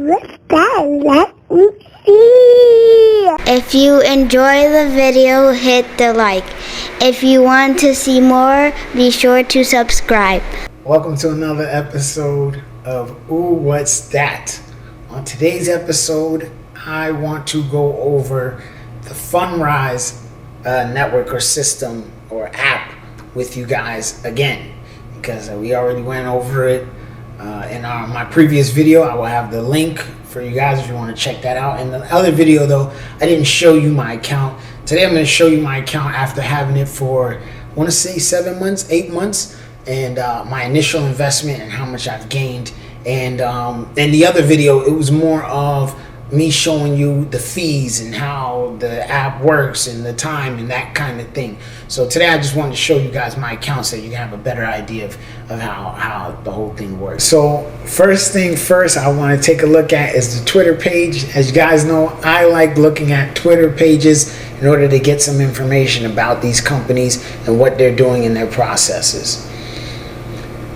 what's that? Let me see. If you enjoy the video, hit the like. If you want to see more, be sure to subscribe. Welcome to another episode of Ooh, What's That? On today's episode, I want to go over the Fundrise network or system or app with you guys again, because we already went over it in my previous video. I will have the link for you guys if you want to check that out. In the other video though, I didn't show you my account. Today I'm going to show you my account after having it for, I want to say 8 months, and my initial investment and how much I've gained. And in the other video, it was more of me showing you the fees and how the app works and the time and that kind of thing. So today I just wanted to show you guys my account so you can have a better idea of how the whole thing works. So first thing first, I want to take a look at is the Twitter page. As you guys know, I like looking at Twitter pages in order to get some information about these companies and what they're doing in their processes.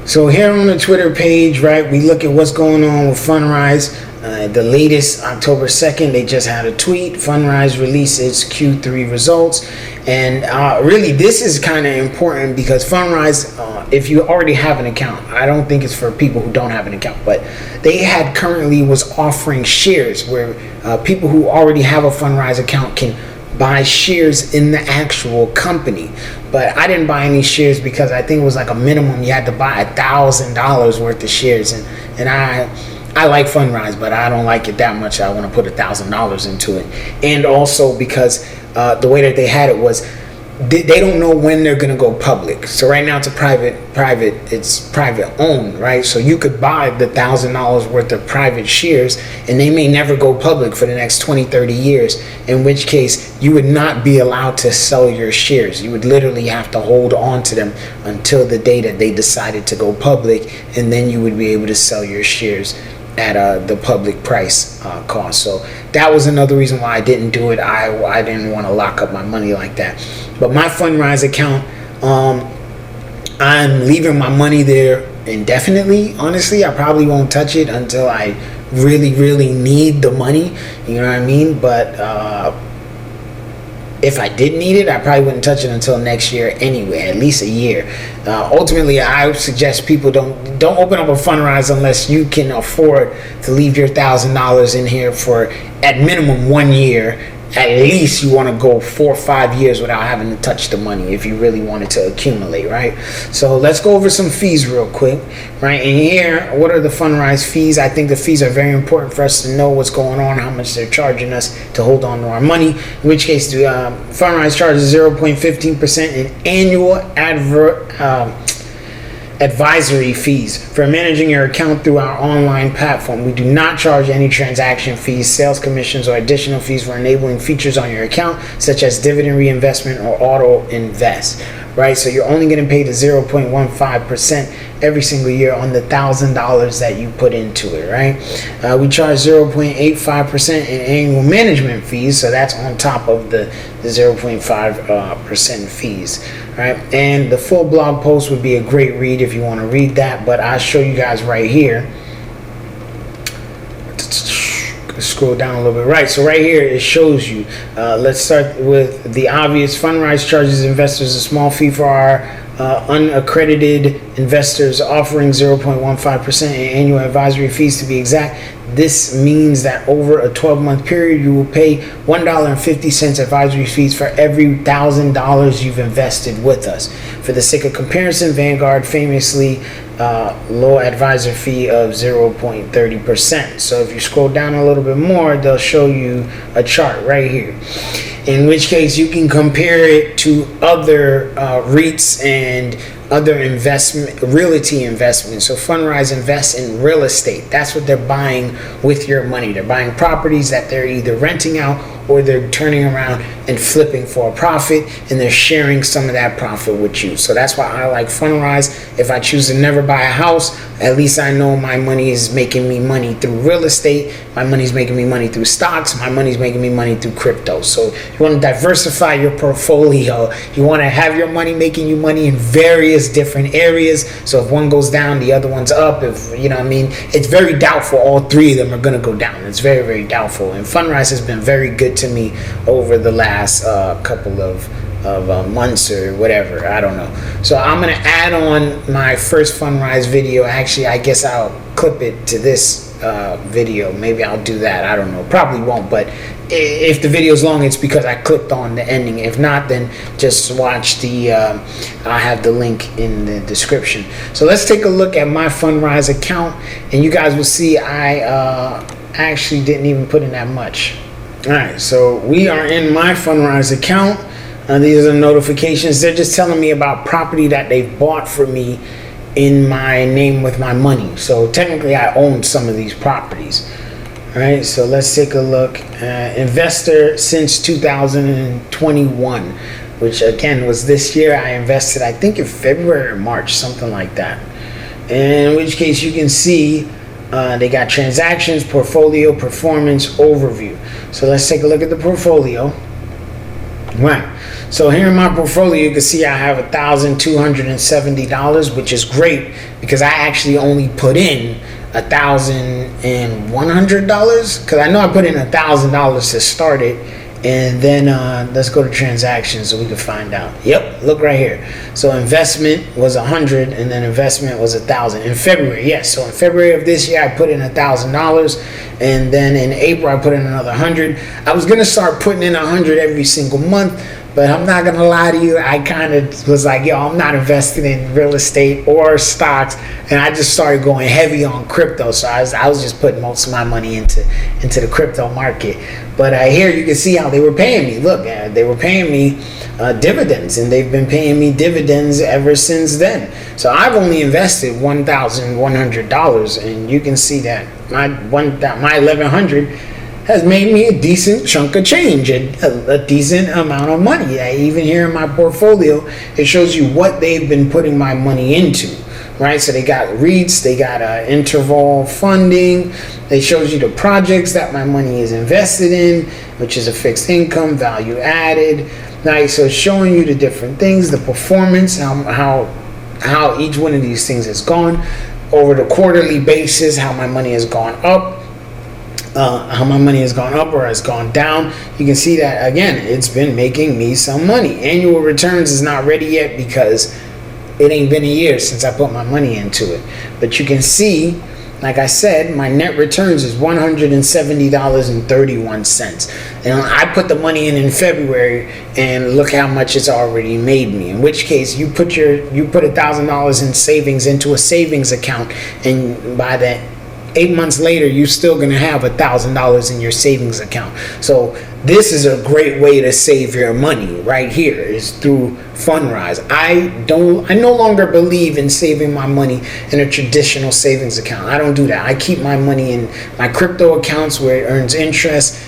So here on the Twitter page, right, we look at what's going on with Fundrise. The latest, October 2nd, they just had a tweet. Fundrise released its Q3 results. And really, this is kind of important because Fundrise, if you already have an account, I don't think it's for people who don't have an account, but they had currently was offering shares where people who already have a Fundrise account can buy shares in the actual company. But I didn't buy any shares because I think it was like a minimum you had to buy $1,000 worth of shares, and I like Fundrise, but I don't like it that much. I want to put $1,000 into it. And also because the way that they had it was they don't know when they're going to go public. So right now it's it's private owned, right? So you could buy the $1,000 worth of private shares and they may never go public for the next 20-30 years, in which case you would not be allowed to sell your shares. You would literally have to hold on to them until the day that they decided to go public, and then you would be able to sell your shares at the public price cost. So that was another reason why I didn't do it. I didn't want to lock up my money like that. But my Fundrise account, I'm leaving my money there indefinitely. Honestly, I probably won't touch it until I really need the money, you know what I mean? But if I did need it, I probably wouldn't touch it until next year anyway, at least a year. Ultimately, I would suggest people don't open up a Fundrise unless you can afford to leave your $1,000 in here for at minimum 1 year. At least you want to go 4 or 5 years without having to touch the money if you really wanted to accumulate, right? So let's go over some fees real quick, right? And here, what are the Fundrise fees? I think the fees are very important for us to know what's going on, how much they're charging us to hold on to our money. In which case, Fundrise charges 0.15% in annual advisory fees for managing your account through our online platform. We do not charge any transaction fees, sales commissions, or additional fees for enabling features on your account, such as dividend reinvestment or auto invest, right? So you're only getting paid the 0.15% every single year on the $1,000 that you put into it, right? We charge 0.85% in annual management fees, so that's on top of the 0.5% fees, right? And the full blog post would be a great read if you want to read that, but I'll show you guys right here. Scroll down a little bit. Right, so right here it shows you. Let's start with the obvious. Fundrise charges investors a small fee for our unaccredited investors, offering 0.15% in annual advisory fees to be exact. This means that over a 12-month period, you will pay $1.50 advisory fees for every $1,000 you've invested with us. For the sake of comparison, Vanguard famously low advisor fee of 0.30%. So if you scroll down a little bit more, they'll show you a chart right here, in which case you can compare it to other REITs and other realty investments. So Fundrise invests in real estate. That's what they're buying with your money. They're buying properties that they're either renting out or they're turning around and flipping for a profit, and they're sharing some of that profit with you. So that's why I like Fundrise. If I choose to never buy a house, at least I know my money is making me money through real estate, my money's making me money through stocks, my money's making me money through crypto. So you want to diversify your portfolio. You want to have your money making you money in various different areas. So if one goes down, the other one's up. If you know what I mean, it's very doubtful all three of them are going to go down. It's very, very doubtful. And Fundrise has been very good to me over the last couple of months or whatever. I don't know. So I'm going to add on my first Fundrise video. Actually, I guess I'll clip it to this video. Maybe I'll do that. I don't know. Probably won't, but if the video is long, it's because I clicked on the ending. If not, then just watch the I have the link in the description. So let's take a look at my Fundrise account, and you guys will see I actually didn't even put in that much. All right, so we are in my Fundrise account. These are notifications. They're just telling me about property that they bought for me in my name with my money. So technically I own some of these properties. All right, so let's take a look. Investor since 2021, which again was this year. I invested, I think, in February or March, something like that. In which case you can see they got transactions, portfolio, performance, overview. So let's take a look at the portfolio. Right. So here in my portfolio, you can see I have $1,270, which is great because I actually only put in $1,100 because I know I put in $1,000 to start it. And then let's go to transactions so we can find out. Yep, look right here. So investment was 100, and then investment was 1,000 in February. Yes, so in February of this year I put in $1,000, and then in April I put in another 100. I was gonna start putting in 100 every single month, but I'm not gonna lie to you, I kind of was like, yo, I'm not investing in real estate or stocks, and I just started going heavy on crypto. So I was just putting most of my money into the crypto market. But here you can see how they were paying me. Look, they were paying me dividends, and they've been paying me dividends ever since then. So I've only invested $1,100, and you can see that my $1,100 has made me a decent chunk of change, a decent amount of money. Even here in my portfolio, it shows you what they've been putting my money into, right? So they got REITs, they got interval funding. They shows you the projects that my money is invested in, which is a fixed income, value added. Right? So it's showing you the different things, the performance, how each one of these things has gone over the quarterly basis, how my money has gone up. How my money has gone up or has gone down. You can see that again, it's been making me some money. Annual returns is not ready yet because it ain't been a year since I put my money into it. But you can see, like I said, my net returns is $170.31. And I put the money in February, and look how much it's already made me. In which case, you put $1,000 in savings into a savings account, and by that 8 months later, you're still going to have $1,000 in your savings account. So this is a great way to save your money right here, is through Fundrise. I no longer believe in saving my money in a traditional savings account. I don't do that. I keep my money in my crypto accounts where it earns interest.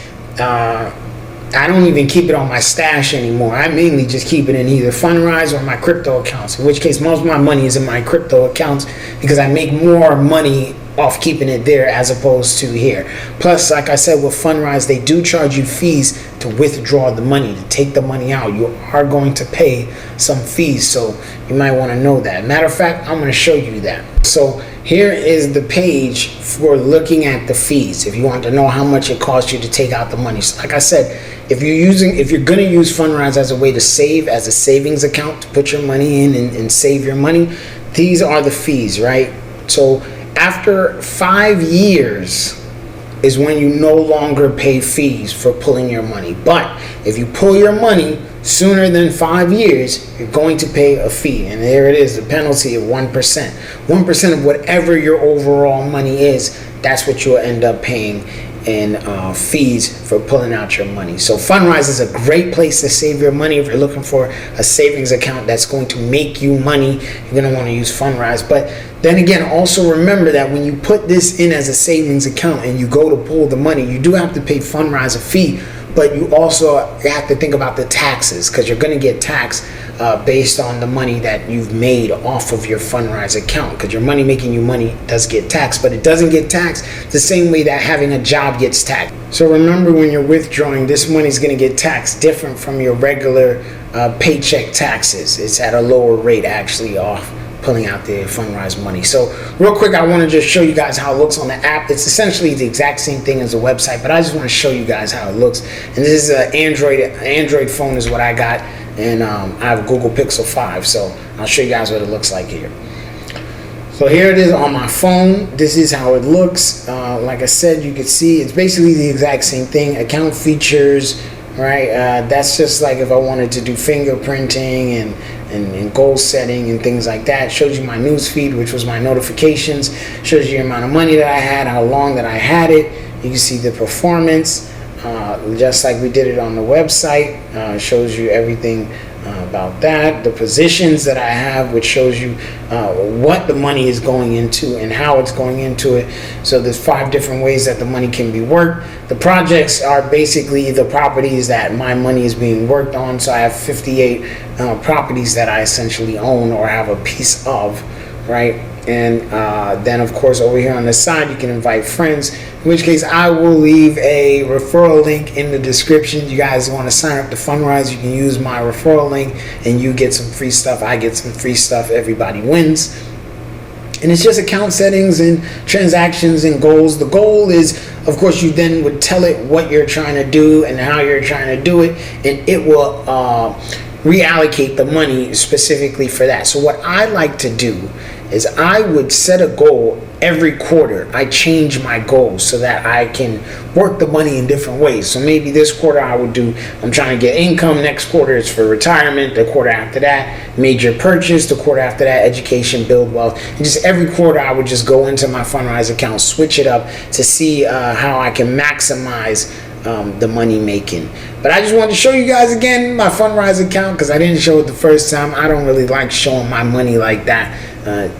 I don't even keep it on my stash anymore. I mainly just keep it in either Fundrise or my crypto accounts, in which case most of my money is in my crypto accounts because I make more money off keeping it there as opposed to here. Plus, like I said, with Fundrise, they do charge you fees to withdraw the money, to take the money out. You are going to pay some fees, so you might want to know that. Matter of fact, I'm going to show you that. So here is the page for looking at the fees if you want to know how much it costs you to take out the money. So like I said, if you're going to use Fundrise as a way to save, as a savings account, to put your money in and save your money, these are the fees, right? So after 5 years is when you no longer pay fees for pulling your money. But if you pull your money sooner than 5 years, you're going to pay a fee. And there it is, the penalty of 1%. 1% of whatever your overall money is, that's what you'll end up paying in fees for pulling out your money. So Fundrise is a great place to save your money. If you're looking for a savings account that's going to make you money, you're going to want to use Fundrise. But then again, also remember that when you put this in as a savings account and you go to pull the money, you do have to pay Fundrise a fee but you also have to think about the taxes, because you're going to get taxed based on the money that you've made off of your Fundrise account, because your money making you money does get taxed, but it doesn't get taxed the same way that having a job gets taxed. So remember, when you're withdrawing, this money is going to get taxed different from your regular paycheck taxes. It's at a lower rate actually off pulling out the Fundrise money. So real quick, I want to just show you guys how it looks on the app. It's essentially the exact same thing as the website, but I just want to show you guys how it looks. And this is an Android phone is what I got, and I have a Google Pixel 5, so I'll show you guys what it looks like here. So here it is on my phone. This is how it looks. Like I said, you can see it's basically the exact same thing. Account features, right? That's just like if I wanted to do fingerprinting and goal setting and things like that. It shows you my news feed, which was my notifications. Shows you the amount of money that I had, how long that I had it. You can see the performance, just like we did it on the website. Shows you everything about that. The positions that I have, which shows you what the money is going into and how it's going into it. So there's 5 different ways that the money can be worked. The projects are basically the properties that my money is being worked on. So I have 58 properties that I essentially own or have a piece of, right? And then of course over here on the side you can invite friends, in which case I will leave a referral link in the description. You guys want to sign up to Fundrise, you can use my referral link and you get some free stuff, I get some free stuff, everybody wins. And it's just account settings and transactions and goals. The goal is, of course, you then would tell it what you're trying to do and how you're trying to do it, and it will reallocate the money specifically for that. So what I like to do is I would set a goal every quarter. I change my goals so that I can work the money in different ways. So maybe this quarter I would do, I'm trying to get income. Next quarter is for retirement. The quarter after that, major purchase. The quarter after that, education, build wealth. And just every quarter I would just go into my Fundrise account, switch it up to see how I can maximize the money making. But I just wanted to show you guys again my Fundrise account, because I didn't show it the first time. I don't really like showing my money like that,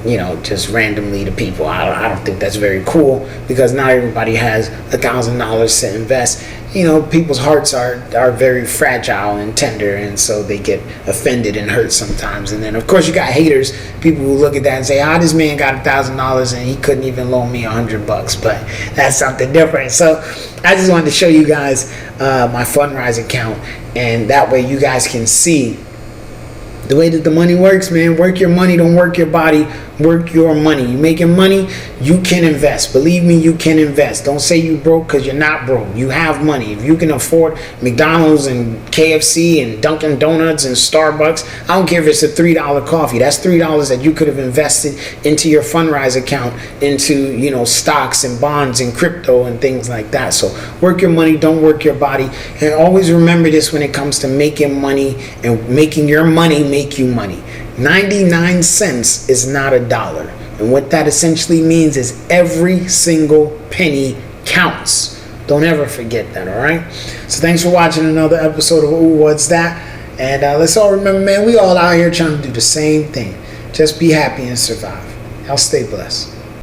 you know, just randomly to people. I don't think that's very cool, because not everybody has $1,000 to invest. You know, people's hearts are very fragile and tender, and so they get offended and hurt sometimes. And then of course you got haters, people who look at that and say, "Ah, this man got $1,000 and he couldn't even loan me $100." But that's something different. So I just wanted to show you guys my Fundrise account, and that way you guys can see the way that the money works, man. Work your money, don't work your body. Work your money. You making money, you can invest. Believe me, you can invest. Don't say you broke, because you're not broke. You have money. If you can afford McDonald's and KFC and Dunkin' Donuts and Starbucks, I don't care if it's a $3 coffee. That's $3 that you could have invested into your Fundrise account, into, you know, stocks and bonds and crypto and things like that. So work your money, don't work your body. And always remember this when it comes to making money and making your money make you money. 99 cents is not $1. And what that essentially means is every single penny counts. Don't ever forget that, all right? So thanks for watching another episode of Ooh, What's That? And let's all remember, man, we all out here trying to do the same thing. Just be happy and survive. Y'all stay blessed.